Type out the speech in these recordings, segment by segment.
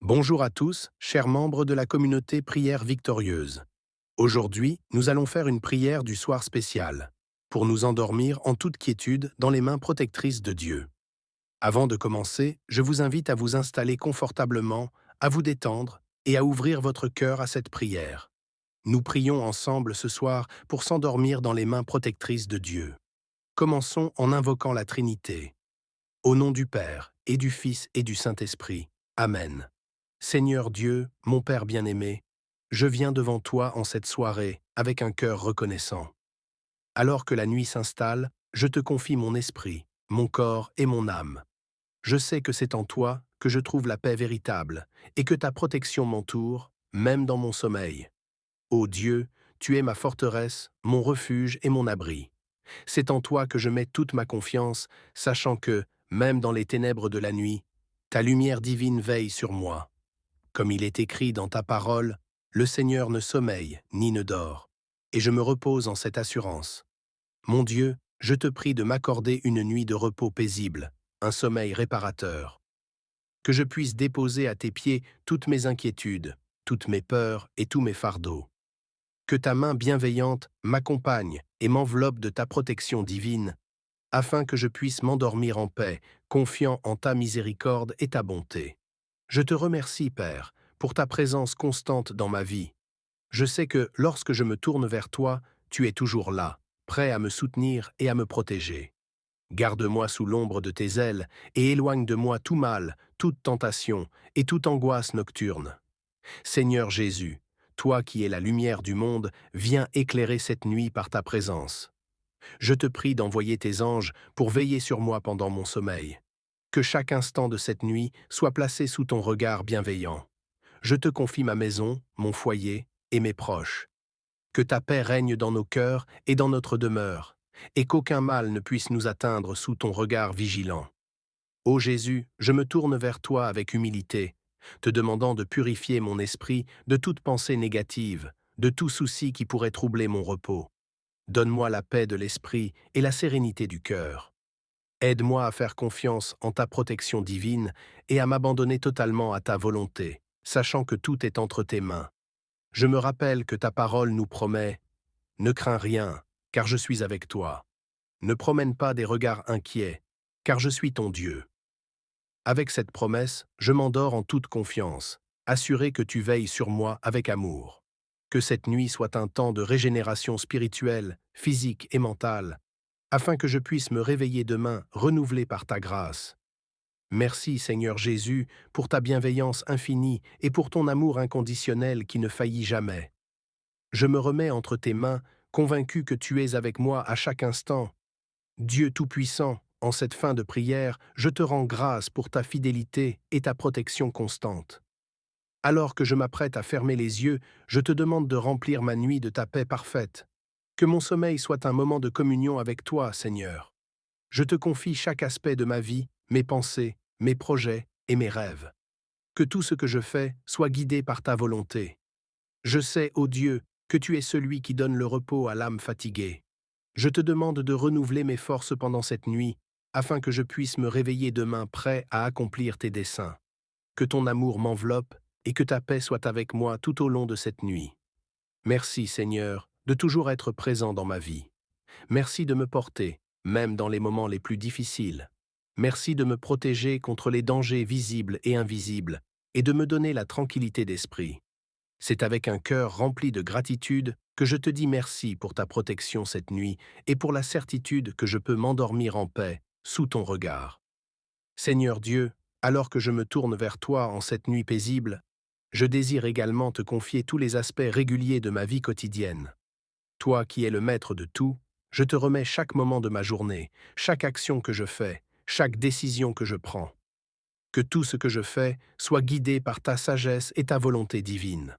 Bonjour à tous, chers membres de la communauté Prière Victorieuse. Aujourd'hui, nous allons faire une prière du soir spéciale, pour nous endormir en toute quiétude dans les mains protectrices de Dieu. Avant de commencer, je vous invite à vous installer confortablement, à vous détendre et à ouvrir votre cœur à cette prière. Nous prions ensemble ce soir pour s'endormir dans les mains protectrices de Dieu. Commençons en invoquant la Trinité. Au nom du Père, et du Fils et du Saint-Esprit. Amen. Seigneur Dieu, mon Père bien-aimé, je viens devant toi en cette soirée avec un cœur reconnaissant. Alors que la nuit s'installe, je te confie mon esprit, mon corps et mon âme. Je sais que c'est en toi que je trouve la paix véritable et que ta protection m'entoure, même dans mon sommeil. Ô Dieu, tu es ma forteresse, mon refuge et mon abri. C'est en toi que je mets toute ma confiance, sachant que, même dans les ténèbres de la nuit, ta lumière divine veille sur moi. Comme il est écrit dans ta parole, le Seigneur ne sommeille ni ne dort, et je me repose en cette assurance. Mon Dieu, je te prie de m'accorder une nuit de repos paisible, un sommeil réparateur. Que je puisse déposer à tes pieds toutes mes inquiétudes, toutes mes peurs et tous mes fardeaux. Que ta main bienveillante m'accompagne et m'enveloppe de ta protection divine, afin que je puisse m'endormir en paix, confiant en ta miséricorde et ta bonté. Je te remercie, Père, pour ta présence constante dans ma vie. Je sais que lorsque je me tourne vers toi, tu es toujours là, prêt à me soutenir et à me protéger. Garde-moi sous l'ombre de tes ailes et éloigne de moi tout mal, toute tentation et toute angoisse nocturne. Seigneur Jésus, toi qui es la lumière du monde, viens éclairer cette nuit par ta présence. Je te prie d'envoyer tes anges pour veiller sur moi pendant mon sommeil. Que chaque instant de cette nuit soit placé sous ton regard bienveillant. Je te confie ma maison, mon foyer et mes proches. Que ta paix règne dans nos cœurs et dans notre demeure, et qu'aucun mal ne puisse nous atteindre sous ton regard vigilant. Ô Jésus, je me tourne vers toi avec humilité, te demandant de purifier mon esprit de toute pensée négative, de tout souci qui pourrait troubler mon repos. Donne-moi la paix de l'esprit et la sérénité du cœur. Aide-moi à faire confiance en ta protection divine et à m'abandonner totalement à ta volonté, sachant que tout est entre tes mains. Je me rappelle que ta parole nous promet « Ne crains rien, car je suis avec toi. Ne promène pas des regards inquiets, car je suis ton Dieu. » Avec cette promesse, je m'endors en toute confiance, assuré que tu veilles sur moi avec amour. Que cette nuit soit un temps de régénération spirituelle, physique et mentale, afin que je puisse me réveiller demain renouvelé par ta grâce. Merci Seigneur Jésus pour ta bienveillance infinie et pour ton amour inconditionnel qui ne faillit jamais. Je me remets entre tes mains, convaincu que tu es avec moi à chaque instant. Dieu Tout-Puissant, en cette fin de prière, je te rends grâce pour ta fidélité et ta protection constante. Alors que je m'apprête à fermer les yeux, je te demande de remplir ma nuit de ta paix parfaite. Que mon sommeil soit un moment de communion avec toi, Seigneur. Je te confie chaque aspect de ma vie, mes pensées, mes projets et mes rêves. Que tout ce que je fais soit guidé par ta volonté. Je sais, ô Dieu, que tu es celui qui donne le repos à l'âme fatiguée. Je te demande de renouveler mes forces pendant cette nuit, afin que je puisse me réveiller demain prêt à accomplir tes desseins. Que ton amour m'enveloppe et que ta paix soit avec moi tout au long de cette nuit. Merci, Seigneur, de toujours être présent dans ma vie. Merci de me porter, même dans les moments les plus difficiles. Merci de me protéger contre les dangers visibles et invisibles, et de me donner la tranquillité d'esprit. C'est avec un cœur rempli de gratitude que je te dis merci pour ta protection cette nuit et pour la certitude que je peux m'endormir en paix, sous ton regard. Seigneur Dieu, alors que je me tourne vers toi en cette nuit paisible, je désire également te confier tous les aspects réguliers de ma vie quotidienne. Toi qui es le maître de tout, je te remets chaque moment de ma journée, chaque action que je fais, chaque décision que je prends. Que tout ce que je fais soit guidé par ta sagesse et ta volonté divine.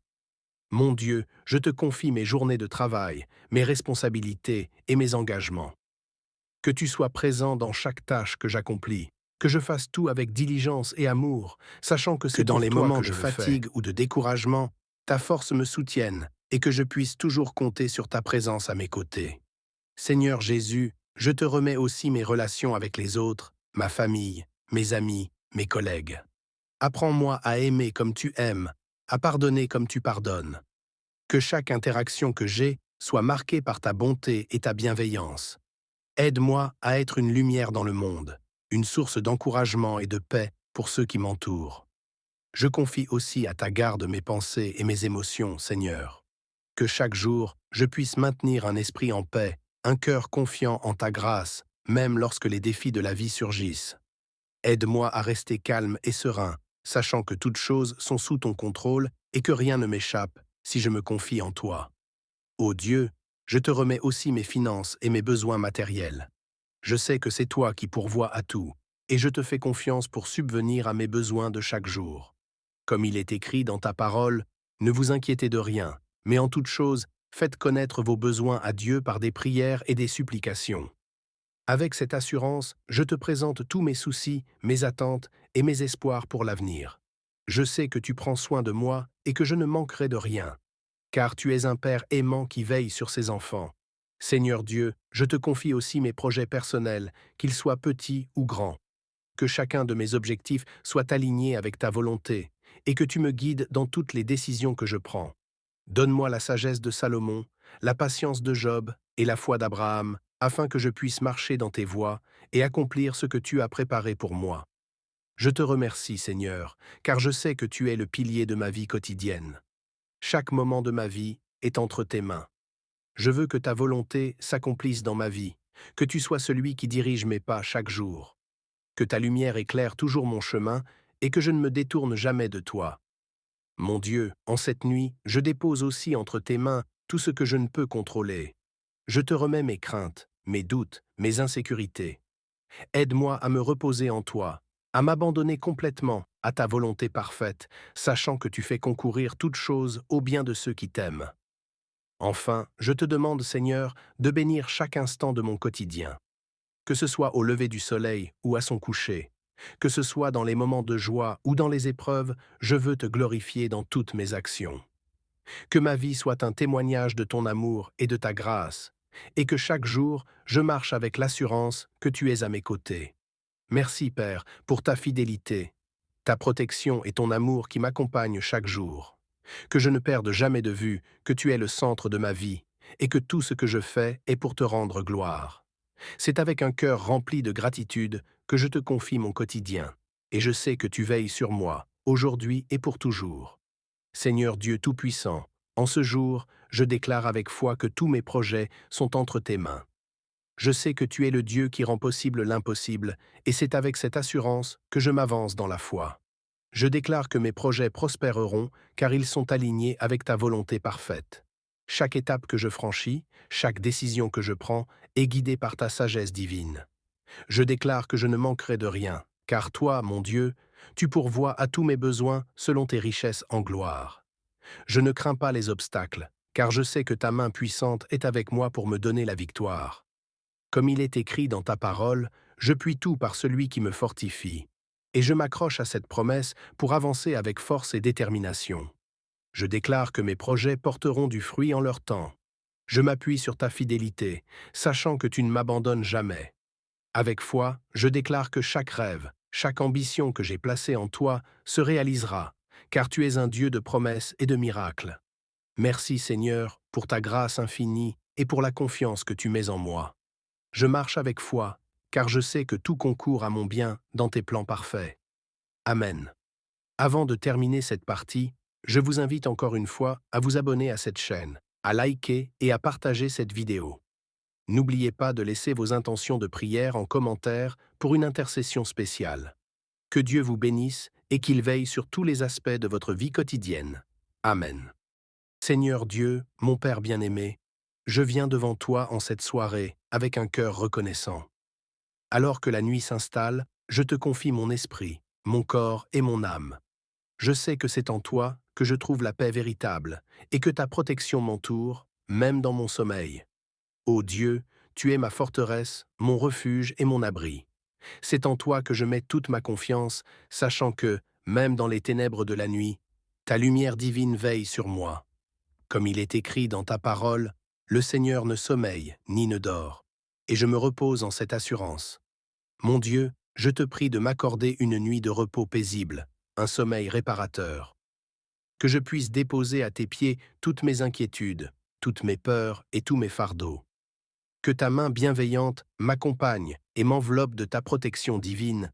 Mon Dieu, je te confie mes journées de travail, mes responsabilités et mes engagements. Que tu sois présent dans chaque tâche que j'accomplis, que je fasse tout avec diligence et amour, sachant que c'est Dans pour les toi moments que de je le fais. fatigue ou de découragement, ta force me soutienne et que je puisse toujours compter sur ta présence à mes côtés. Seigneur Jésus, je te remets aussi mes relations avec les autres, ma famille, mes amis, mes collègues. Apprends-moi à aimer comme tu aimes, à pardonner comme tu pardonnes. Que chaque interaction que j'ai soit marquée par ta bonté et ta bienveillance. Aide-moi à être une lumière dans le monde, une source d'encouragement et de paix pour ceux qui m'entourent. Je confie aussi à ta garde mes pensées et mes émotions, Seigneur. Que chaque jour, je puisse maintenir un esprit en paix, un cœur confiant en ta grâce, même lorsque les défis de la vie surgissent. Aide-moi à rester calme et serein, sachant que toutes choses sont sous ton contrôle et que rien ne m'échappe si je me confie en toi. Ô Dieu, je te remets aussi mes finances et mes besoins matériels. Je sais que c'est toi qui pourvois à tout, et je te fais confiance pour subvenir à mes besoins de chaque jour. Comme il est écrit dans ta parole, ne vous inquiétez de rien, mais en toute chose, faites connaître vos besoins à Dieu par des prières et des supplications. Avec cette assurance, je te présente tous mes soucis, mes attentes et mes espoirs pour l'avenir. Je sais que tu prends soin de moi et que je ne manquerai de rien, car tu es un Père aimant qui veille sur ses enfants. Seigneur Dieu, je te confie aussi mes projets personnels, qu'ils soient petits ou grands. Que chacun de mes objectifs soit aligné avec ta volonté, et que tu me guides dans toutes les décisions que je prends. Donne-moi la sagesse de Salomon, la patience de Job et la foi d'Abraham, afin que je puisse marcher dans tes voies et accomplir ce que tu as préparé pour moi. Je te remercie, Seigneur, car je sais que tu es le pilier de ma vie quotidienne. Chaque moment de ma vie est entre tes mains. Je veux que ta volonté s'accomplisse dans ma vie, que tu sois celui qui dirige mes pas chaque jour, que ta lumière éclaire toujours mon chemin et que je ne me détourne jamais de toi. Mon Dieu, en cette nuit, je dépose aussi entre tes mains tout ce que je ne peux contrôler. Je te remets mes craintes, mes doutes, mes insécurités. Aide-moi à me reposer en toi, à m'abandonner complètement à ta volonté parfaite, sachant que tu fais concourir toutes choses au bien de ceux qui t'aiment. Enfin, je te demande, Seigneur, de bénir chaque instant de mon quotidien, que ce soit au lever du soleil ou à son coucher, que ce soit dans les moments de joie ou dans les épreuves, je veux te glorifier dans toutes mes actions. Que ma vie soit un témoignage de ton amour et de ta grâce, et que chaque jour, je marche avec l'assurance que tu es à mes côtés. Merci, Père, pour ta fidélité, ta protection et ton amour qui m'accompagnent chaque jour. Que je ne perde jamais de vue que tu es le centre de ma vie, et que tout ce que je fais est pour te rendre gloire. C'est avec un cœur rempli de gratitude que je te confie mon quotidien, et je sais que tu veilles sur moi, aujourd'hui et pour toujours. Seigneur Dieu Tout-Puissant, en ce jour, je déclare avec foi que tous mes projets sont entre tes mains. Je sais que tu es le Dieu qui rend possible l'impossible, et c'est avec cette assurance que je m'avance dans la foi. Je déclare que mes projets prospéreront, car ils sont alignés avec ta volonté parfaite. Chaque étape que je franchis, chaque décision que je prends, est guidée par ta sagesse divine. Je déclare que je ne manquerai de rien, car toi, mon Dieu, tu pourvois à tous mes besoins selon tes richesses en gloire. Je ne crains pas les obstacles, car je sais que ta main puissante est avec moi pour me donner la victoire. Comme il est écrit dans ta parole, je puis tout par celui qui me fortifie. Et je m'accroche à cette promesse pour avancer avec force et détermination. Je déclare que mes projets porteront du fruit en leur temps. Je m'appuie sur ta fidélité, sachant que tu ne m'abandonnes jamais. Avec foi, je déclare que chaque rêve, chaque ambition que j'ai placée en toi se réalisera, car tu es un Dieu de promesses et de miracles. Merci Seigneur pour ta grâce infinie et pour la confiance que tu mets en moi. Je marche avec foi, car je sais que tout concourt à mon bien dans tes plans parfaits. Amen. Avant de terminer cette partie, je vous invite encore une fois à vous abonner à cette chaîne, à liker et à partager cette vidéo. N'oubliez pas de laisser vos intentions de prière en commentaire pour une intercession spéciale. Que Dieu vous bénisse et qu'il veille sur tous les aspects de votre vie quotidienne. Amen. Seigneur Dieu, mon Père bien-aimé, je viens devant toi en cette soirée avec un cœur reconnaissant. Alors que la nuit s'installe, je te confie mon esprit, mon corps et mon âme. Je sais que c'est en toi que je trouve la paix véritable et que ta protection m'entoure, même dans mon sommeil. Ô Dieu, tu es ma forteresse, mon refuge et mon abri. C'est en toi que je mets toute ma confiance, sachant que, même dans les ténèbres de la nuit, ta lumière divine veille sur moi. Comme il est écrit dans ta parole, le Seigneur ne sommeille ni ne dort, et je me repose en cette assurance. Mon Dieu, je te prie de m'accorder une nuit de repos paisible, un sommeil réparateur. Que je puisse déposer à tes pieds toutes mes inquiétudes, toutes mes peurs et tous mes fardeaux. Que ta main bienveillante m'accompagne et m'enveloppe de ta protection divine,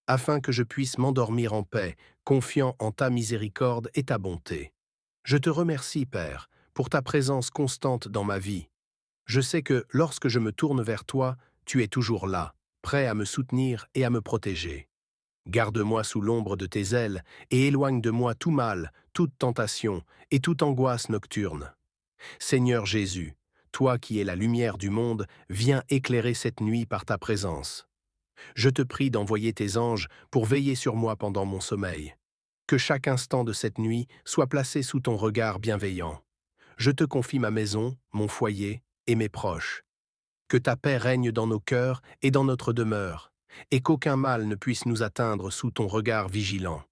afin que je puisse m'endormir en paix, confiant en ta miséricorde et ta bonté. Je te remercie, Père, pour ta présence constante dans ma vie. Je sais que lorsque je me tourne vers toi, tu es toujours là, prêt à me soutenir et à me protéger. Garde-moi sous l'ombre de tes ailes et éloigne de moi tout mal, toute tentation et toute angoisse nocturne. Seigneur Jésus, toi qui es la lumière du monde, viens éclairer cette nuit par ta présence. Je te prie d'envoyer tes anges pour veiller sur moi pendant mon sommeil. Que chaque instant de cette nuit soit placé sous ton regard bienveillant. Je te confie ma maison, mon foyer et mes proches. Que ta paix règne dans nos cœurs et dans notre demeure, et qu'aucun mal ne puisse nous atteindre sous ton regard vigilant.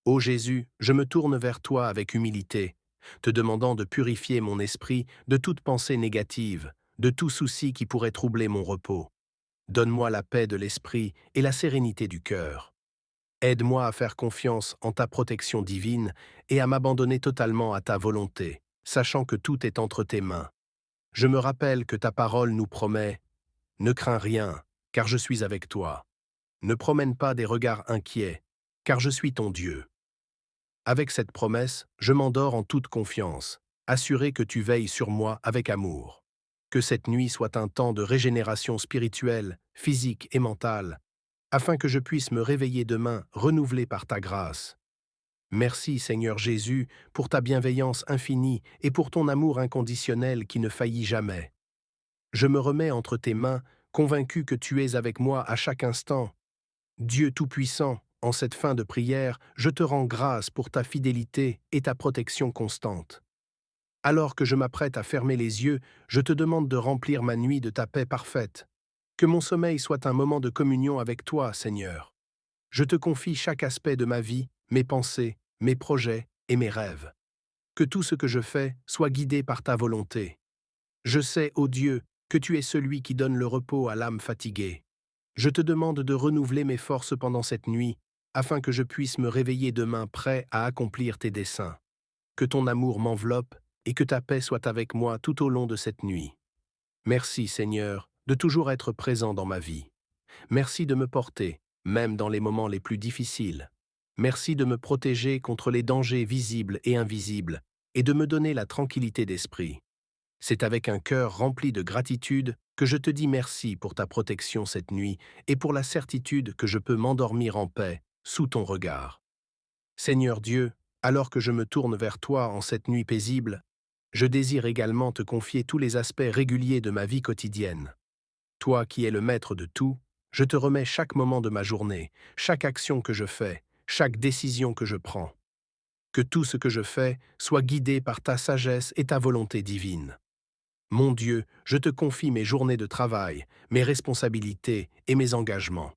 Ô Jésus, je me tourne vers toi avec humilité, te demandant de purifier mon esprit de toute pensée négative, de tout souci qui pourrait troubler mon repos. Donne-moi la paix de l'esprit et la sérénité du cœur. Aide-moi à faire confiance en ta protection divine et à m'abandonner totalement à ta volonté, sachant que tout est entre tes mains. Je me rappelle que ta parole nous promet « Ne crains rien, car je suis avec toi. Ne promène pas des regards inquiets, car je suis ton Dieu. » Avec cette promesse, je m'endors en toute confiance, assuré que tu veilles sur moi avec amour. Que cette nuit soit un temps de régénération spirituelle, physique et mentale, afin que je puisse me réveiller demain renouvelé par ta grâce. Merci Seigneur Jésus pour ta bienveillance infinie et pour ton amour inconditionnel qui ne faillit jamais. Je me remets entre tes mains, convaincu que tu es avec moi à chaque instant. Dieu Tout-Puissant, en cette fin de prière, je te rends grâce pour ta fidélité et ta protection constante. Alors que je m'apprête à fermer les yeux, je te demande de remplir ma nuit de ta paix parfaite. Que mon sommeil soit un moment de communion avec toi, Seigneur. Je te confie chaque aspect de ma vie, mes pensées, mes projets et mes rêves. Que tout ce que je fais soit guidé par ta volonté. Je sais, ô Dieu, que tu es celui qui donne le repos à l'âme fatiguée. Je te demande de renouveler mes forces pendant cette nuit, afin que je puisse me réveiller demain prêt à accomplir tes desseins. Que ton amour m'enveloppe et que ta paix soit avec moi tout au long de cette nuit. Merci, Seigneur, de toujours être présent dans ma vie. Merci de me porter, même dans les moments les plus difficiles. Merci de me protéger contre les dangers visibles et invisibles, et de me donner la tranquillité d'esprit. C'est avec un cœur rempli de gratitude que je te dis merci pour ta protection cette nuit et pour la certitude que je peux m'endormir en paix, sous ton regard. Seigneur Dieu, alors que je me tourne vers toi en cette nuit paisible, je désire également te confier tous les aspects réguliers de ma vie quotidienne. Toi qui es le maître de tout, je te remets chaque moment de ma journée, chaque action que je fais, chaque décision que je prends. Que tout ce que je fais soit guidé par ta sagesse et ta volonté divine. Mon Dieu, je te confie mes journées de travail, mes responsabilités et mes engagements.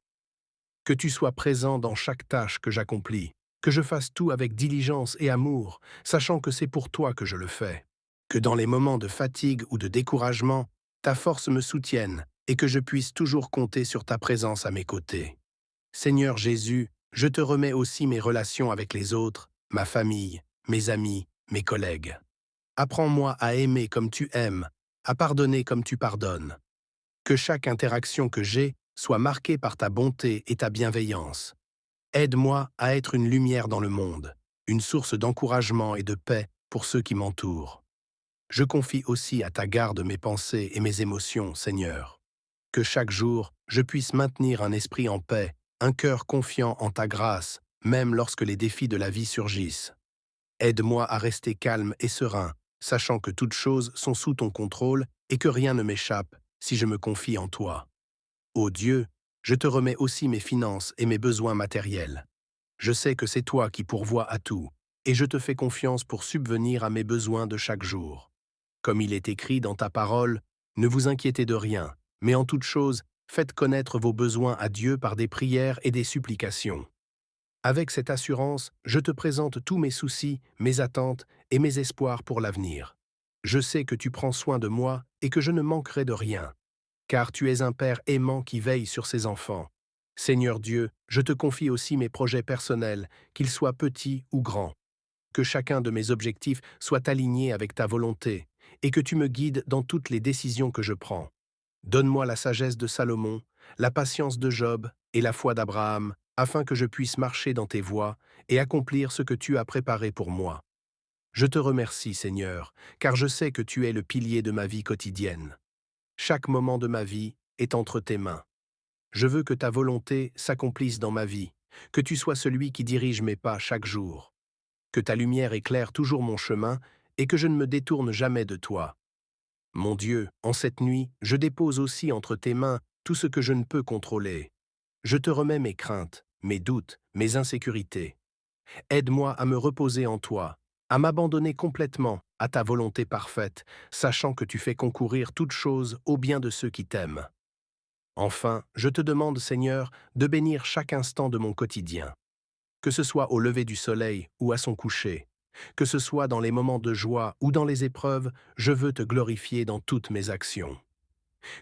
Que tu sois présent dans chaque tâche que j'accomplis, que je fasse tout avec diligence et amour, sachant que c'est pour toi que je le fais. Que dans les moments de fatigue ou de découragement, ta force me soutienne et que je puisse toujours compter sur ta présence à mes côtés. Seigneur Jésus, je te remets aussi mes relations avec les autres, ma famille, mes amis, mes collègues. Apprends-moi à aimer comme tu aimes, à pardonner comme tu pardonnes. Que chaque interaction que j'ai soit marquée par ta bonté et ta bienveillance. Aide-moi à être une lumière dans le monde, une source d'encouragement et de paix pour ceux qui m'entourent. Je confie aussi à ta garde mes pensées et mes émotions, Seigneur. Que chaque jour, je puisse maintenir un esprit en paix, un cœur confiant en ta grâce, même lorsque les défis de la vie surgissent. Aide-moi à rester calme et serein, sachant que toutes choses sont sous ton contrôle et que rien ne m'échappe si je me confie en toi. Ô Dieu, je te remets aussi mes finances et mes besoins matériels. Je sais que c'est toi qui pourvois à tout, et je te fais confiance pour subvenir à mes besoins de chaque jour. Comme il est écrit dans ta parole, ne vous inquiétez de rien, mais en toute chose, faites connaître vos besoins à Dieu par des prières et des supplications. Avec cette assurance, je te présente tous mes soucis, mes attentes et mes espoirs pour l'avenir. Je sais que tu prends soin de moi et que je ne manquerai de rien, car tu es un Père aimant qui veille sur ses enfants. Seigneur Dieu, je te confie aussi mes projets personnels, qu'ils soient petits ou grands. Que chacun de mes objectifs soit aligné avec ta volonté, et que tu me guides dans toutes les décisions que je prends. Donne-moi la sagesse de Salomon, la patience de Job et la foi d'Abraham, afin que je puisse marcher dans tes voies et accomplir ce que tu as préparé pour moi. Je te remercie, Seigneur, car je sais que tu es le pilier de ma vie quotidienne. Chaque moment de ma vie est entre tes mains. Je veux que ta volonté s'accomplisse dans ma vie, que tu sois celui qui dirige mes pas chaque jour, que ta lumière éclaire toujours mon chemin et que je ne me détourne jamais de toi. Mon Dieu, en cette nuit, je dépose aussi entre tes mains tout ce que je ne peux contrôler. Je te remets mes craintes, mes doutes, mes insécurités. Aide-moi à me reposer en toi, à m'abandonner complètement à ta volonté parfaite, sachant que tu fais concourir toutes choses au bien de ceux qui t'aiment. Enfin, je te demande, Seigneur, de bénir chaque instant de mon quotidien, que ce soit au lever du soleil ou à son coucher, que ce soit dans les moments de joie ou dans les épreuves, je veux te glorifier dans toutes mes actions.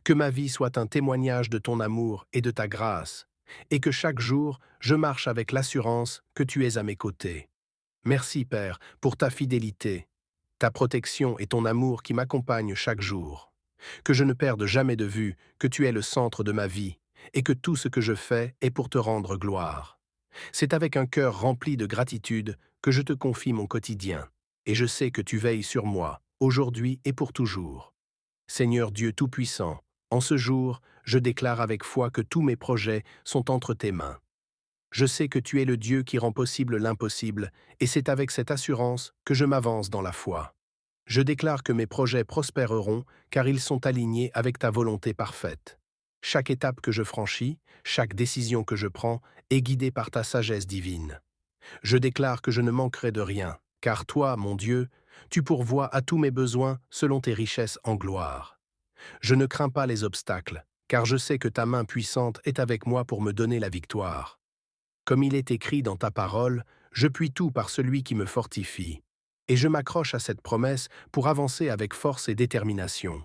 Que ma vie soit un témoignage de ton amour et de ta grâce, et que chaque jour, je marche avec l'assurance que tu es à mes côtés. Merci, Père, pour ta fidélité, ta protection et ton amour qui m'accompagnent chaque jour. Que je ne perde jamais de vue que tu es le centre de ma vie, et que tout ce que je fais est pour te rendre gloire. C'est avec un cœur rempli de gratitude que je te confie mon quotidien, et je sais que tu veilles sur moi, aujourd'hui et pour toujours. Seigneur Dieu Tout-Puissant, en ce jour, je déclare avec foi que tous mes projets sont entre tes mains. Je sais que tu es le Dieu qui rend possible l'impossible, et c'est avec cette assurance que je m'avance dans la foi. Je déclare que mes projets prospéreront, car ils sont alignés avec ta volonté parfaite. Chaque étape que je franchis, chaque décision que je prends, est guidée par ta sagesse divine. Je déclare que je ne manquerai de rien, car toi, mon Dieu, tu pourvois à tous mes besoins selon tes richesses en gloire. Je ne crains pas les obstacles, car je sais que ta main puissante est avec moi pour me donner la victoire. Comme il est écrit dans ta parole, je puis tout par celui qui me fortifie. Et je m'accroche à cette promesse pour avancer avec force et détermination.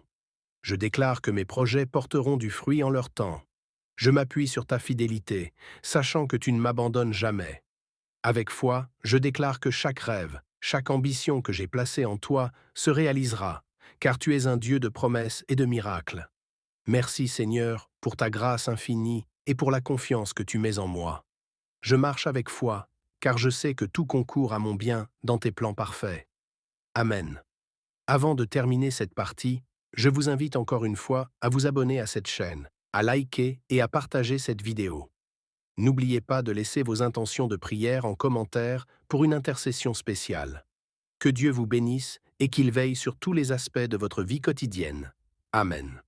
Je déclare que mes projets porteront du fruit en leur temps. Je m'appuie sur ta fidélité, sachant que tu ne m'abandonnes jamais. Avec foi, je déclare que chaque rêve, chaque ambition que j'ai placée en toi se réalisera, car tu es un Dieu de promesses et de miracles. Merci Seigneur pour ta grâce infinie et pour la confiance que tu mets en moi. Je marche avec foi, car je sais que tout concourt à mon bien dans tes plans parfaits. Amen. Avant de terminer cette partie, je vous invite encore une fois à vous abonner à cette chaîne, à liker et à partager cette vidéo. N'oubliez pas de laisser vos intentions de prière en commentaire pour une intercession spéciale. Que Dieu vous bénisse et qu'il veille sur tous les aspects de votre vie quotidienne. Amen.